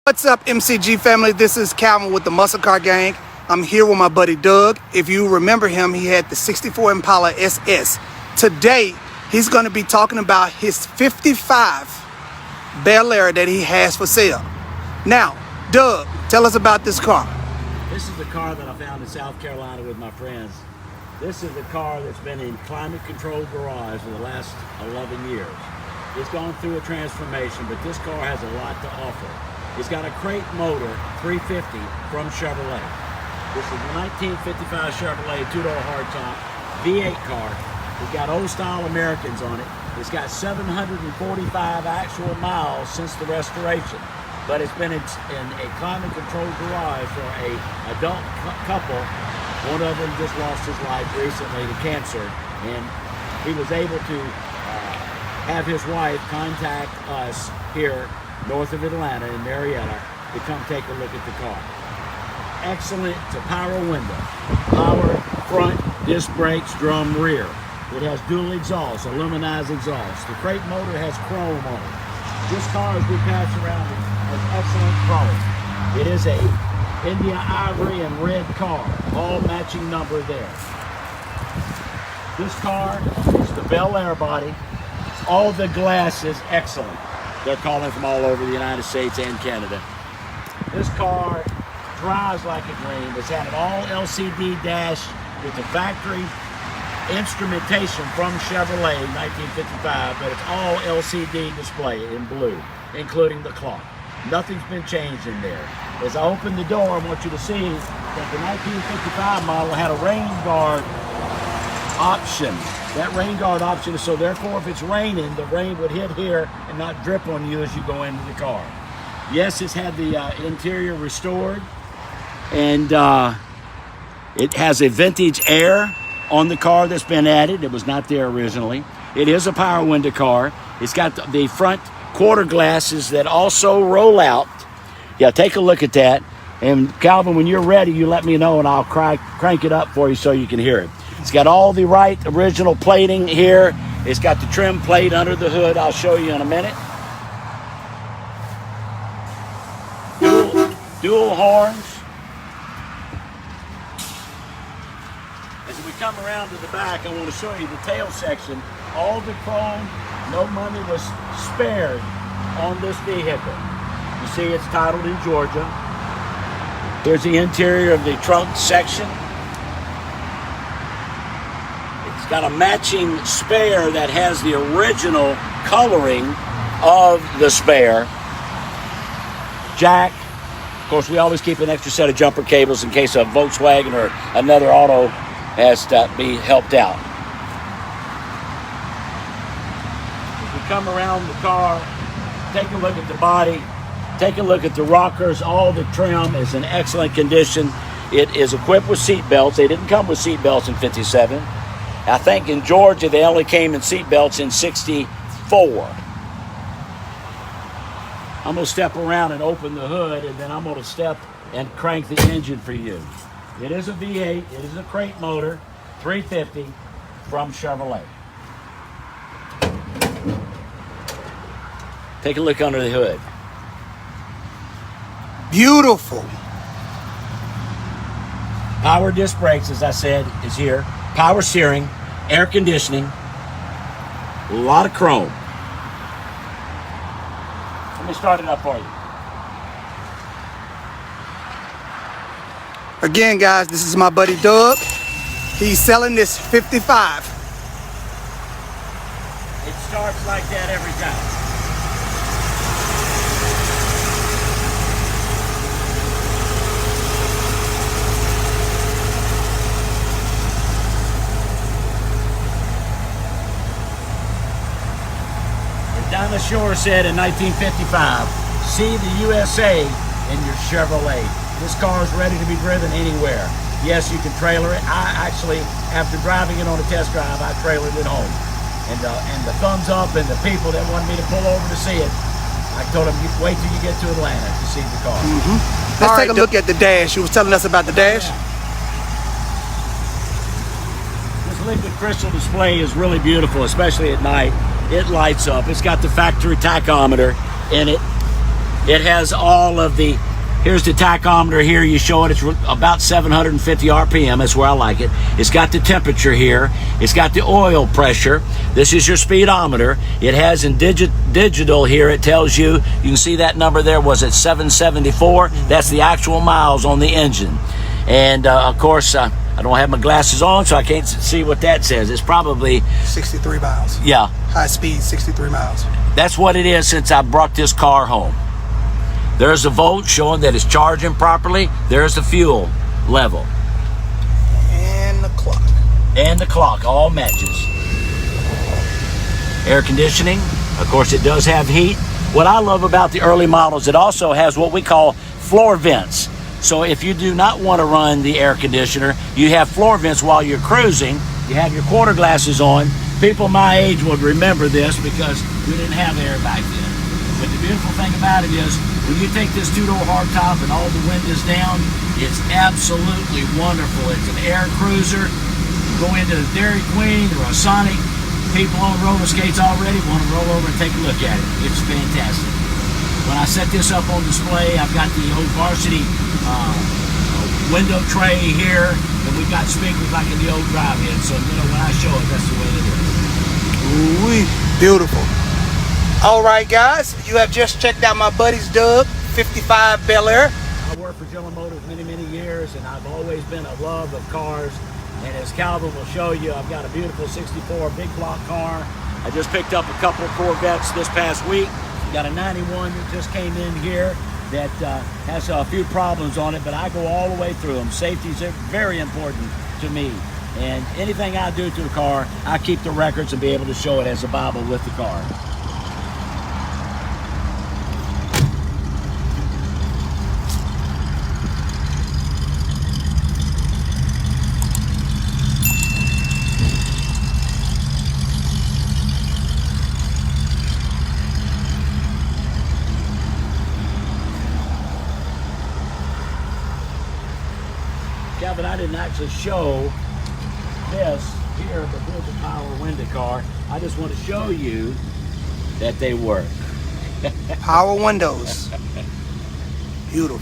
What's up, MCG family? This is Calvin with the MuscleCarGang. I'm here with my buddy Doug. If you remember him, he had the 64 Impala SS. Today, he's going to be talking about his 55 Bel Air that he has for sale. Now, Doug, tell us about this car. This is the car that I found in South Carolina with my friends. This is a car that's been in climate-controlled garage for the last 11 years. It's gone through a transformation, but this car has a lot to offer. It's got a crate motor, 350 from Chevrolet. This is a 1955 Chevrolet two-door hardtop V8 car. It's got old-style Americans on it. It's got 745 actual miles since the restoration, but it's been in a climate-controlled garage for an adult couple. One of them just lost his life recently to cancer, and he was able to have his wife contact us here north of Atlanta in Marietta to come take a look at the car. Excellent. It's a power window, power front, disc brakes, drum rear. It has dual exhaust, aluminized exhaust. The crate motor has chrome on it. This car, as we pass around it, has excellent chrome. It is a India ivory and red car, all matching number there. This car is the Bel Air body. All the glass is excellent. They're calling from all over the United States and Canada. This car drives like a dream. It's had an all LCD dash with the factory instrumentation from Chevrolet 1955, but it's all LCD display in blue, including the clock. Nothing's been changed in there. As I open the door, I want you to see that the 1955 model had a rain guard option. That rain guard option is so therefore if it's raining, the rain would hit here and not drip on you as you go into the car. Yes, it's had the interior restored, and it has a vintage air on the car that's been added. It was not there originally. It is a power window car. It's got the front quarter glasses that also roll out. Yeah, take a look at that. And Calvin, when you're ready, you let me know and I'll crank it up for you so you can hear it. It's got all the right original plating here. It's got the trim plate under the hood. I'll show you in a minute. Dual horns. As we come around to the back, I want to show you the tail section. All the chrome, no money was spared on this vehicle. You see it's titled in Georgia. Here's the interior of the trunk section. It's got a matching spare that has the original coloring of the spare. Jack. Of course, we always keep an extra set of jumper cables in case a Volkswagen or another auto has to be helped out. As we come around the car, take a look at the body, take a look at the rockers. All the trim is in excellent condition. It is equipped with seat belts. They didn't come with seat belts in 57. I think in Georgia they only came in seat belts in 64. I'm going to step around and open the hood, and then I'm going to step and crank the engine for you. It is a V8. It is a crate motor, 350 from Chevrolet. Take a look under the hood. Beautiful. Power disc brakes, as I said, is here. Power steering, air conditioning, a lot of chrome. Let me start it up for you. Again, guys, this is my buddy Doug. He's selling this 55. It starts like that every time. Donna Shore said in 1955, see the USA in your Chevrolet. This car is ready to be driven anywhere. Yes, you can trailer it. I actually, after driving it on a test drive, I trailered it home. And the thumbs up and the people that wanted me to pull over to see it, I told them, wait till you get to Atlanta to see the car. Let's take a look at the dash. You was telling us about the dash. This liquid crystal display is really beautiful, especially at night. It lights up. It's got the factory tachometer in it. It has all of the, here's the tachometer here. You show it, it's about 750 RPM. That's where I like it. It's got the temperature here. It's got the oil pressure. This is your speedometer. It has in digital here, it tells you, you can see that number there, was it 774? That's the actual miles on the engine. And of course, I don't have my glasses on, so I can't see what that says. It's probably 63 miles. Yeah. High speed, 63 miles. That's what it is since I brought this car home. There's a volt showing that it's charging properly. There's the fuel level. And the clock. And the clock all matches. Air conditioning. Of course, it does have heat. What I love about the early models, it also has what we call floor vents. So if you do not want to run the air conditioner, you have floor vents while you're cruising. You have your quarter glasses on. People my age would remember this because we didn't have air back then. But the beautiful thing about it is, when you take this two-door hardtop and all the windows down, it's absolutely wonderful. It's an air cruiser. Go into the Dairy Queen or a Sonic. People on roller skates already want to roll over and take a look at it. It's fantastic. When I set this up on display, I've got the old Varsity window tray here, and we've got speakers like in the old drive-in. So, you know, when I show it, that's the way it is. Ooh, beautiful. All right, guys, you have just checked out my buddy's Doug 55 Bel Air. I worked for General Motors many years, and I've always been a love of cars. And as Calvin will show you, I've got a beautiful 64 big block car. I just picked up a couple of Corvettes this past week. Got a 91 that just came in here that has a few problems on it, but I go all the way through them. Safety is very important to me. And anything I do to a car, I keep the records and be able to show it as a Bible with the car. But I didn't actually show this here, but here's a power window car. I just want to show you that they work. Power windows. Beautiful.